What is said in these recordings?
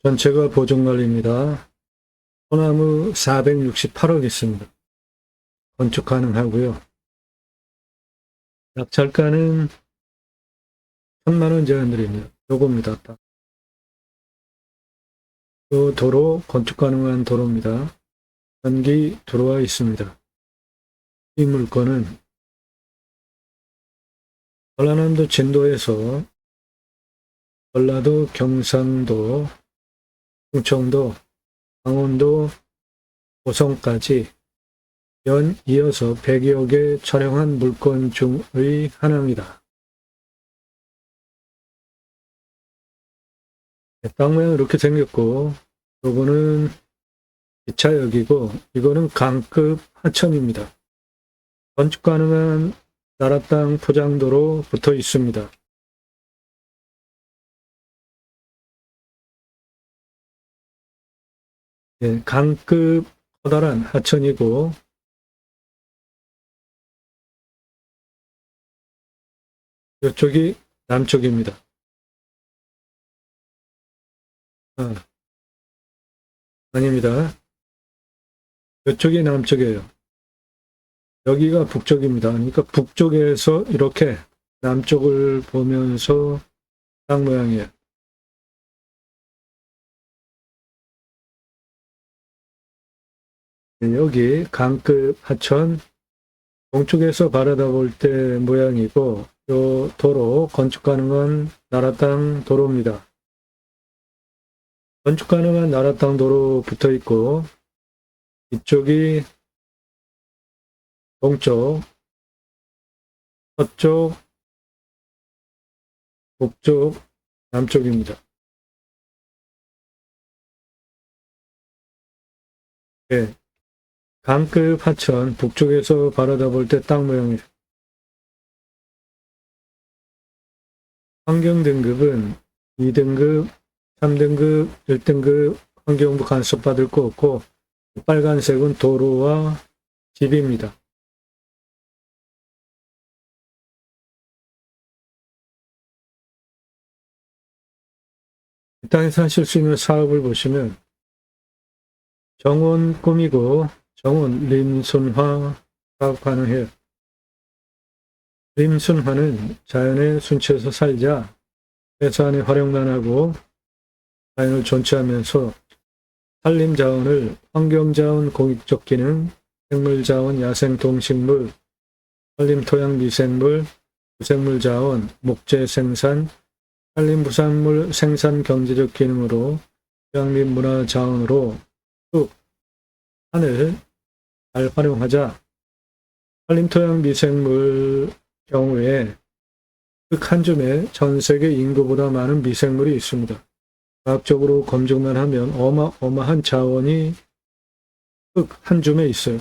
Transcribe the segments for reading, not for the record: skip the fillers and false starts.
전체가 보존관리입니다. 소나무 468억 있습니다. 건축 가능하고요. 낙찰가는 1,000만원 제한드립니다. 요겁니다. 이 도로 건축 가능한 도로입니다. 전기 들어와 있습니다. 이 물건은 전라남도 진도에서 전라도, 경상도, 충청도, 강원도, 고성까지 연 이어서 100여 개 촬영한 물건 중의 하나입니다. 땅 모양 이렇게 생겼고, 요거는 기차역이고, 이거는 강급 하천입니다. 건축 가능한 나라 땅 포장도로 붙어 있습니다. 예, 강급 커다란 하천이고, 이쪽이 남쪽입니다. 아닙니다. 이쪽이 남쪽이에요. 여기가 북쪽입니다. 그러니까 북쪽에서 이렇게 남쪽을 보면서 땅 모양이에요. 여기 강급 하천 동쪽에서 바라다 볼 때 모양이고, 요 도로 건축 가능한 나라 땅 도로입니다. 건축 가능한 나라 땅 도로 붙어 있고, 이쪽이 동쪽, 서쪽, 북쪽, 남쪽입니다. 네. 강급 하천 북쪽에서 바라다 볼 때 땅 모양이에요. 환경 등급은 2등급, 3등급, 1등급 환경부 간섭 받을 거 없고, 빨간색은 도로와 집입니다. 이 땅에서 하실 수 있는 사업을 보시면 정원 꾸미고 정원 림순화 사업 가능해요. 림순화는 자연의 순치에서 살자 해수안의 활용만 하고 자연을 존치하면서 산림자원을 환경자원 공익적 기능, 생물자원, 야생동식물, 산림토양 미생물, 부생물자원, 목재생산, 산림부산물 생산 경제적 기능으로 휴양 및 문화자원으로 흙, 산을 잘 활용하자. 산림토양 미생물 경우에 흙 한 줌에 전 세계 인구보다 많은 미생물이 있습니다. 과학적으로 검증만 하면 어마어마한 자원이 흙 한 줌에 있어요.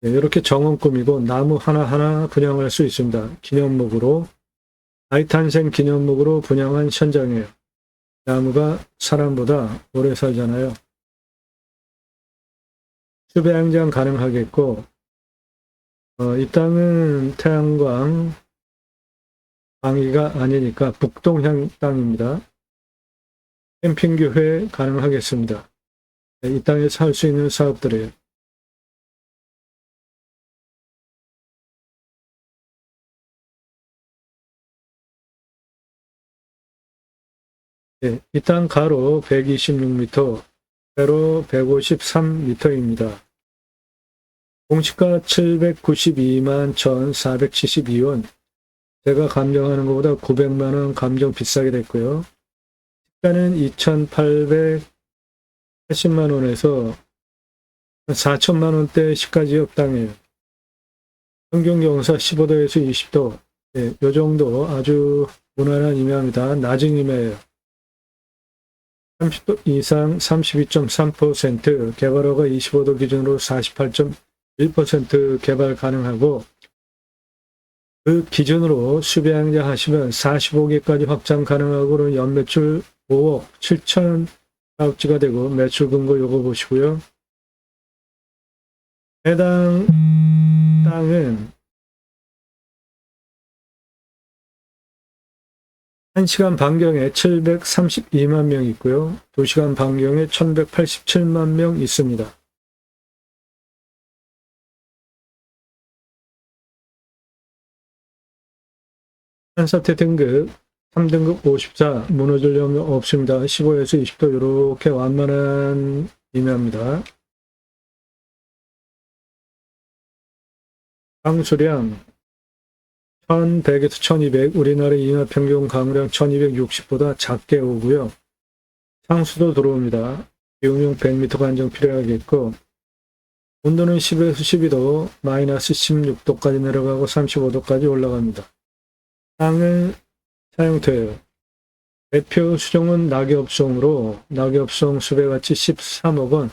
네, 이렇게 정원 꾸미고 나무 하나하나 분양할 수 있습니다. 기념목으로, 아이탄생 기념목으로 분양한 현장이에요. 나무가 사람보다 오래 살잖아요. 수배양장 가능하겠고, 이 땅은 태양광 방위가 아니니까 북동향 땅입니다. 캠핑교회 가능하겠습니다. 네, 이 땅에서 할 수 있는 사업들이에요. 네, 이 땅 가로 126m, 세로 153m입니다. 공시가 792만 1,472원. 제가 감정하는 것보다 900만원 감정 비싸게 됐고요. 시가는 2,880만원에서 4천만원대 시가지역 땅이에요. 평균경사 15도에서 20도. 네, 요 정도 아주 무난한 임야입니다. 낮은 임야예요. 30도 이상 32.3%, 개발허가 25도 기준으로 48.1% 개발 가능하고, 그 기준으로 수배양자 하시면 45개까지 확장 가능하고 연매출 5억 7천 사업지가 되고 매출 금고 요거 보시고요. 해당 땅은 1시간 반경에 732만 명 있고요. 2시간 반경에 1187만 명 있습니다. 산사태 등급 3등급 54 무너질 염려 없습니다. 15에서 20도 이렇게 완만한 임야입니다. 강수량 1100에서 1200 우리나라 인하평균 강우량 1260보다 작게 오고요. 상수도 들어옵니다. 기온용 100m 관정 필요하겠고 온도는 10에서 12도 마이너스 16도까지 내려가고 35도까지 올라갑니다. 땅은 사용돼요. 대표 수종은 낙엽송으로 낙엽송 수배가치 13억 원,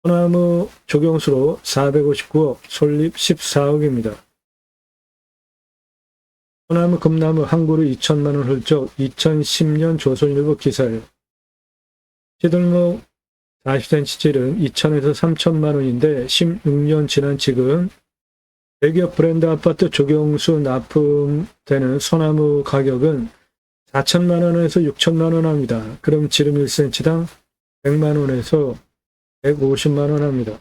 소나무 조경수로 459억, 솔잎 14억입니다. 소나무 금나무 한 그루 2천만 원 훌쩍 2010년 조선일보 기사예요. 시들목 40cm짜리는 2천에서 3천만 원인데 16년 지난 지금 대기업 브랜드 아파트 조경수 납품되는 소나무 가격은 4천만 원에서 6천만 원 합니다. 그럼 지름 1cm당 100만 원에서 150만 원 합니다.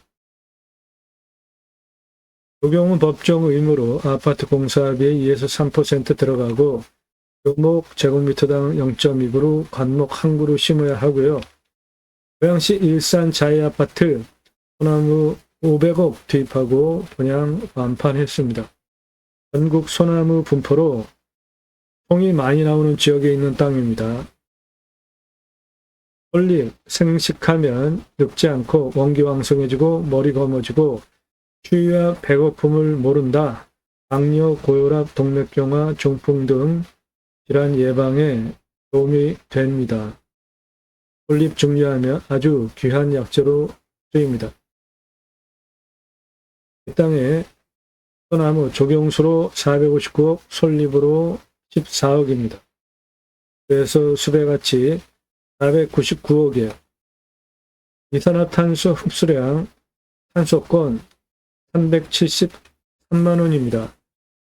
조경은 법정 의무로 아파트 공사비에 2에서 3% 들어가고 교목 제곱미터당 0.2그루 관목 한 그루 심어야 하고요. 고양시 일산 자이아파트 소나무 500억 투입하고 분양 완판했습니다. 전국 소나무 분포로 송이 많이 나오는 지역에 있는 땅입니다. 솔잎 생식하면 늙지 않고 원기왕성해지고 머리 검어지고 추위와 배고픔을 모른다. 당뇨, 고혈압, 동맥경화, 중풍 등 질환 예방에 도움이 됩니다. 솔잎 증류하면 아주 귀한 약재로 쓰입니다. 이 땅에 소나무 조경수로 459억, 솔잎으로 14억입니다. 그래서 수배가치 499억이에요. 이산화탄소 흡수량 탄소권 373만 원입니다.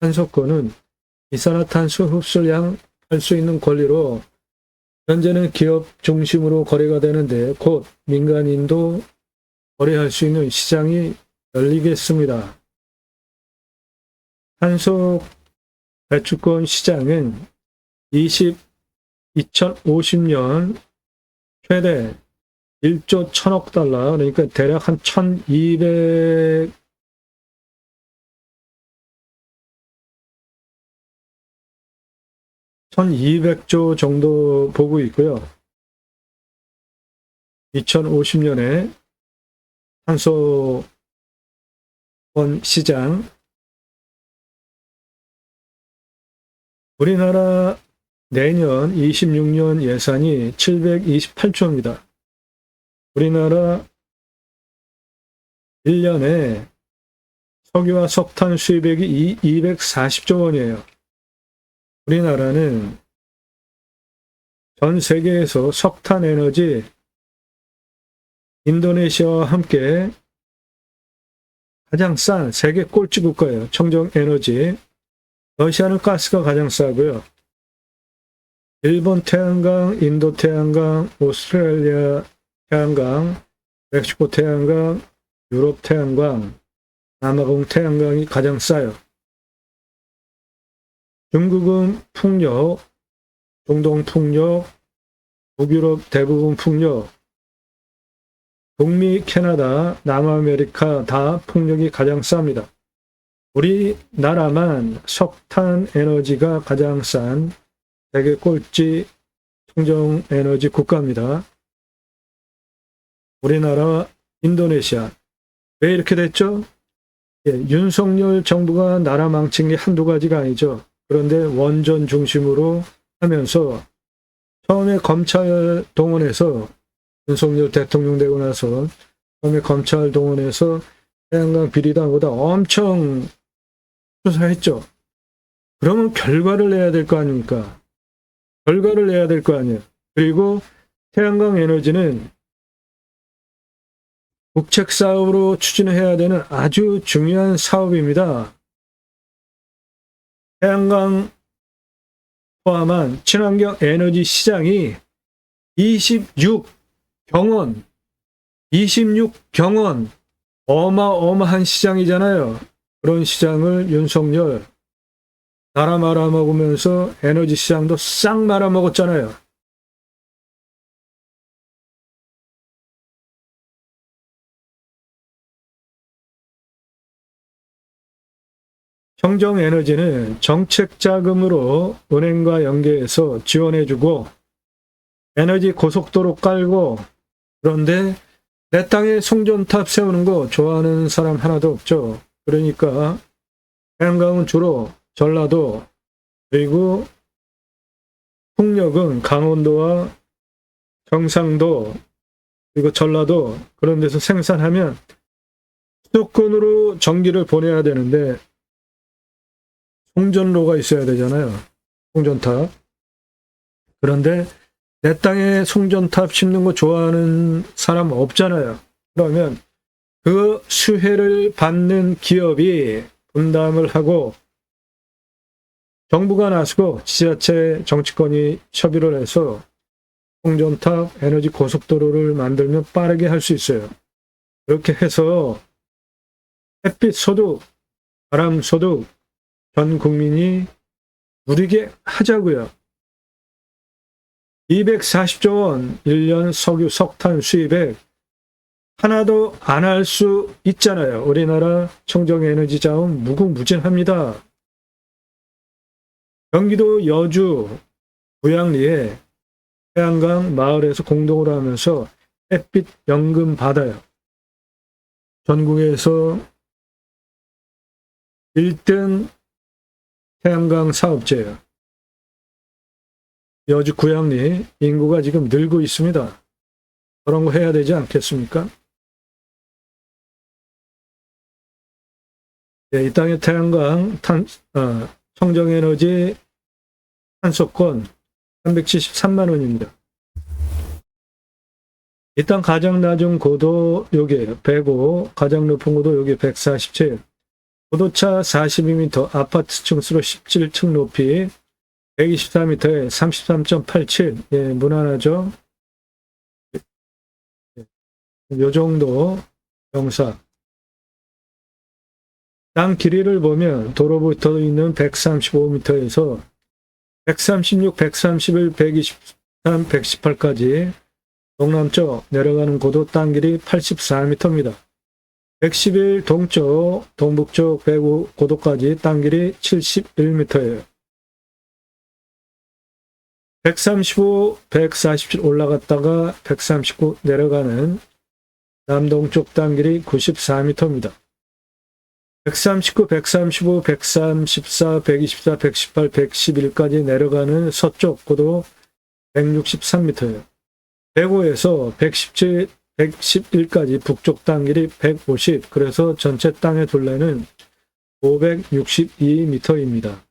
탄소권은 이산화탄소 흡수량 할 수 있는 권리로 현재는 기업 중심으로 거래가 되는데 곧 민간인도 거래할 수 있는 시장이 열리겠습니다. 탄소 배출권 시장은 2050년 최대 1조 1000억 달러, 그러니까 대략 한 1200조 정도 보고 있고요. 2050년에 탄소권 시장, 우리나라 내년 26년 예산이 728조입니다. 우리나라 1년에 석유와 석탄 수입액이 240조 원이에요. 우리나라는 전 세계에서 석탄 에너지 인도네시아와 함께 가장 싼 세계 꼴찌 국가예요. 청정 에너지. 러시아는 가스가 가장 싸고요. 일본 태양광, 인도 태양광, 오스트레일리아 태양광, 멕시코 태양광, 유럽 태양광, 남아공 태양광이 가장 싸요. 중국은 풍력, 중동 풍력, 북유럽 대부분 풍력, 북미, 캐나다, 남아메리카 다 풍력이 가장 쌉니다. 우리나라만 석탄 에너지가 가장 싼 세계 꼴찌 청정 에너지 국가입니다. 우리나라와 인도네시아. 왜 이렇게 됐죠? 예, 윤석열 정부가 나라 망친 게 한두 가지가 아니죠. 그런데 원전 중심으로 하면서 처음에 검찰 동원해서 윤석열 대통령 되고 나서 처음에 검찰 동원해서 태양광 비리당보다 엄청 수사했죠. 그러면 결과를 내야 될 거 아닙니까? 결과를 내야 될 거 아니에요. 그리고 태양광 에너지는 국책 사업으로 추진해야 되는 아주 중요한 사업입니다. 태양광 포함한 친환경 에너지 시장이 26경원 어마어마한 시장이잖아요. 그런 시장을 윤석열 나라 말아먹으면서 에너지 시장도 싹 말아먹었잖아요. 청정에너지는 정책자금으로 은행과 연계해서 지원해주고 에너지 고속도로 깔고, 그런데 내 땅에 송전탑 세우는 거 좋아하는 사람 하나도 없죠. 그러니까 태양광은 주로 전라도, 그리고 풍력은 강원도와 경상도, 그리고 전라도, 그런 데서 생산하면 수도권으로 전기를 보내야 되는데 송전로가 있어야 되잖아요. 송전탑. 그런데 내 땅에 송전탑 심는 거 좋아하는 사람 없잖아요. 그러면 그 수혜를 받는 기업이 분담을 하고 정부가 나서고 지자체 정치권이 협의를 해서 송전탑 에너지 고속도로를 만들면 빠르게 할 수 있어요. 그렇게 해서 햇빛 소득, 바람 소득 전 국민이 누리게 하자고요. 240조 원 1년 석유 석탄 수입액 하나도 안 할 수 있잖아요. 우리나라 청정에너지 자원 무궁무진합니다. 경기도 여주 고양리에 태양광 마을에서 공동으로 하면서 햇빛 연금 받아요. 전국에서 1등 태양광 사업체예요. 여주 고양리 인구가 지금 늘고 있습니다. 그런 거 해야 되지 않겠습니까? 네, 이 땅의 태양광 청정에너지 탄소권 373만 원입니다. 이 땅 가장 낮은 고도 여기 105, 가장 높은 고도 여기 147, 고도차 42m, 아파트 층수로 17층 높이 124m에 33.87, 예, 무난하죠. 요 정도 영상. 땅 길이를 보면 도로부터 있는 135m에서 136, 131, 123, 118까지 동남쪽 내려가는 고도 땅 길이 84m입니다. 111 동쪽, 동북쪽 105 고도까지 땅 길이 71m예요. 135, 147 올라갔다가 139 내려가는 남동쪽 땅 길이 94m입니다. 139, 135, 134, 124, 118, 111까지 내려가는 서쪽 고도 163m예요. 105에서 117, 111까지 북쪽 땅 길이 150, 그래서 전체 땅의 둘레는 562m입니다.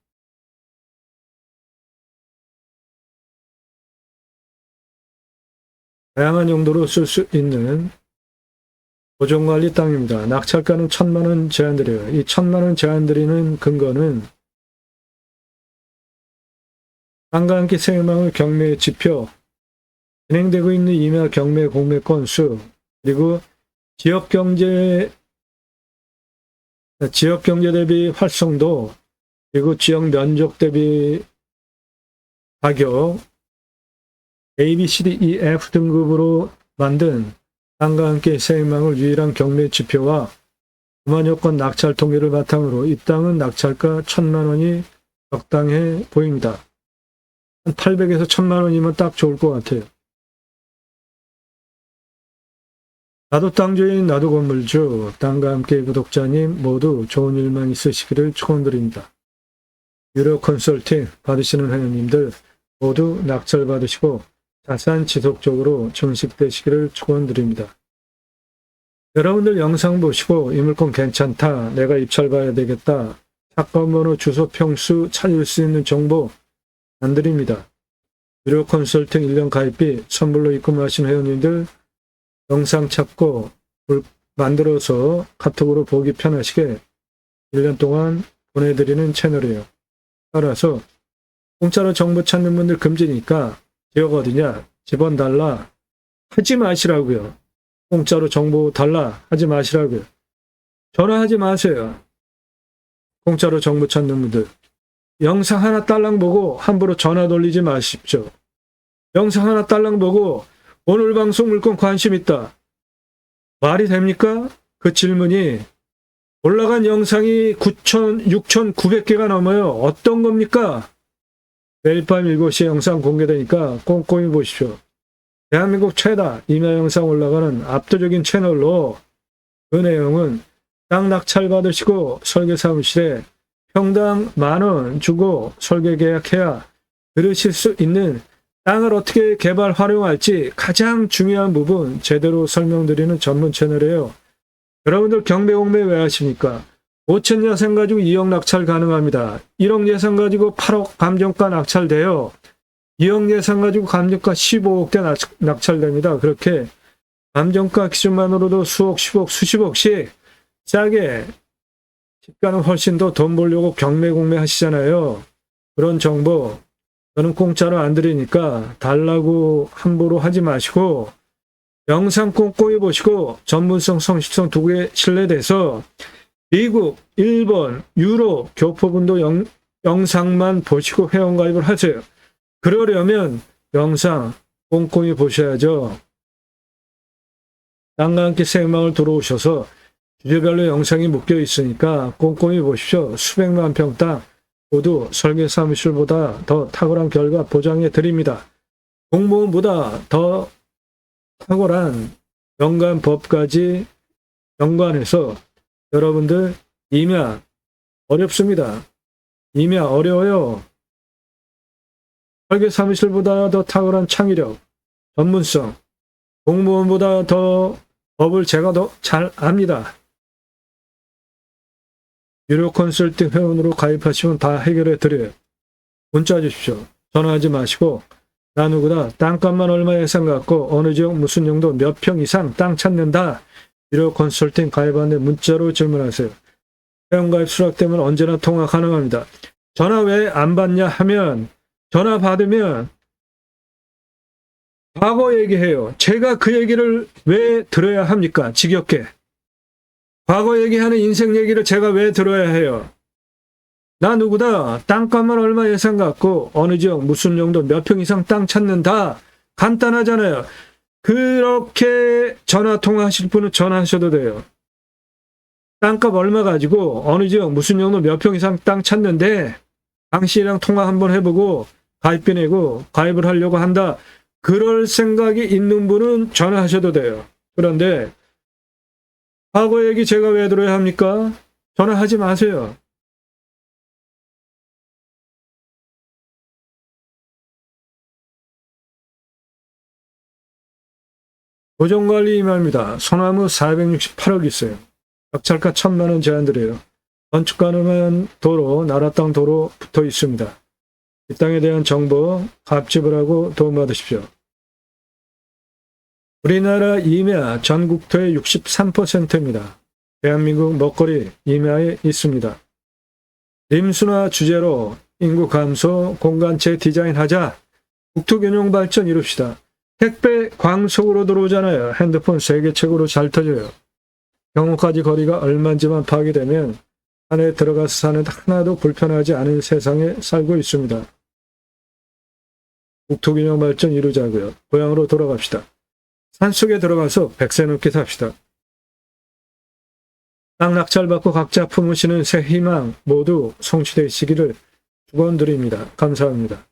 다양한 용도로 쓸 수 있는 보존관리 땅입니다. 낙찰가는 1,000만원 제한드려요. 이 1,000만원 제한드리는 근거는 땅과 함께 생명을 경매 지표, 진행되고 있는 임야 경매 공매 건수, 그리고 지역경제 대비 활성도, 그리고 지역 면적 대비 가격, A, B, C, D, E, F 등급으로 만든 땅과 함께 세입망을 유일한 경매 지표와 9만여 건 낙찰 통계를 바탕으로 이 땅은 낙찰가 1,000만 원이 적당해 보입니다. 한 800에서 1,000만 원이면 딱 좋을 것 같아요. 나도 땅주인, 나도 건물주, 땅과 함께 구독자님 모두 좋은 일만 있으시기를 축원드립니다. 유료 컨설팅 받으시는 회원님들 모두 낙찰 받으시고 자산 지속적으로 증식되시기를 축원드립니다. 여러분들 영상 보시고 이 물건 괜찮다, 내가 입찰 봐야 되겠다, 사건 번호, 주소, 평수 찾을 수 있는 정보 안 드립니다. 유료 컨설팅 1년 가입비 선물로 입금하신 회원님들 영상 찾고 만들어서 카톡으로 보기 편하시게 1년 동안 보내드리는 채널이에요. 따라서 공짜로 정보 찾는 분들 금지니까 지역 어디냐? 집원 달라 하지 마시라고요. 공짜로 정보 달라 하지 마시라고요. 전화하지 마세요. 공짜로 정보 찾는 분들. 영상 하나 딸랑 보고 함부로 전화 돌리지 마십시오. 영상 하나 딸랑 보고 오늘 방송 물건 관심 있다. 말이 됩니까? 그 질문이 올라간 영상이 6,900개가 넘어요. 어떤 겁니까? 매일 밤 7시에 영상 공개되니까 꼼꼼히 보십시오. 대한민국 최다 임야 영상 올라가는 압도적인 채널로 그 내용은 땅 낙찰 받으시고 설계 사무실에 평당 10,000원 주고 설계 계약해야 들으실 수 있는 땅을 어떻게 개발 활용할지 가장 중요한 부분 제대로 설명드리는 전문 채널이에요. 여러분들 경매공매 왜 하십니까? 5천 예산 가지고 2억 낙찰 가능합니다. 1억 예산 가지고 8억 감정가 낙찰돼요. 2억 예산 가지고 감정가 15억대 낙찰됩니다. 그렇게 감정가 기준만으로도 수억, 10억, 수십억씩 싸게 집가는 훨씬 더 돈 벌려고 경매공매 하시잖아요. 그런 정보 저는 공짜로 안 드리니까 달라고 함부로 하지 마시고 영상 꼼꼼히 보시고 전문성, 성실성 두 개 신뢰돼서 미국, 일본, 유럽 교포분도 영상만 보시고 회원가입을 하세요. 그러려면 영상 꼼꼼히 보셔야죠. 땅과 함께 생망을 들어오셔서 주제별로 영상이 묶여 있으니까 꼼꼼히 보십시오. 수백만 평 땅 모두 설계 사무실보다 더 탁월한 결과 보장해 드립니다. 공무원보다 더 탁월한 연관 법까지 연관해서 여러분들 임야 어렵습니다. 임야 어려워요. 설계 사무실보다 더 탁월한 창의력, 전문성, 공무원보다 더 법을 제가 더 잘 압니다. 유료 컨설팅 회원으로 가입하시면 다 해결해 드려요. 문자 주십시오. 전화하지 마시고 나 누구다 땅값만 얼마 예산 갖고 어느 지역 무슨 용도 몇 평 이상 땅 찾는다. 유료 컨설팅 가입하는데 문자로 질문하세요. 회원가입 수락되면 언제나 통화 가능합니다. 전화 왜 안 받냐 하면 전화 받으면 과거 얘기해요. 제가 그 얘기를 왜 들어야 합니까? 지겹게. 과거 얘기하는 인생 얘기를 제가 왜 들어야 해요? 나 누구다. 땅값만 얼마 예산 갖고 어느 지역 무슨 정도 몇 평 이상 땅 찾는다. 간단하잖아요. 그렇게 전화 통화하실 분은 전화하셔도 돼요. 땅값 얼마 가지고 어느 지역 무슨 정도 몇 평 이상 땅 찾는데 당신이랑 통화 한번 해보고 가입비 내고 가입을 하려고 한다. 그럴 생각이 있는 분은 전화하셔도 돼요. 그런데 과거 얘기 제가 왜 들어야 합니까? 전화하지 마세요. 보존관리 임야입니다. 소나무 468억 있어요. 낙찰가 1,000만 원 제한드려요. 건축 가능한 도로, 나라 땅 도로 붙어 있습니다. 이 땅에 대한 정보 갑집을 하고 도움받으십시오. 우리나라 임야 전국토의 63%입니다. 대한민국 먹거리 임야에 있습니다. 림순화 주제로 인구 감소, 공간체 디자인하자, 국토균형 발전 이룹시다. 택배 광속으로 들어오잖아요. 핸드폰 세계책으로 잘 터져요. 병원까지 거리가 얼마인지만 파악이 되면 안에 들어가서 사는 하나도 불편하지 않은 세상에 살고 있습니다. 국토균형 발전 이루자고요. 고향으로 돌아갑시다. 산속에 들어가서 100세 넘게 삽시다. 땅 낙찰받고 각자 품으시는 새 희망 모두 성취되시기를 축원드립니다. 감사합니다.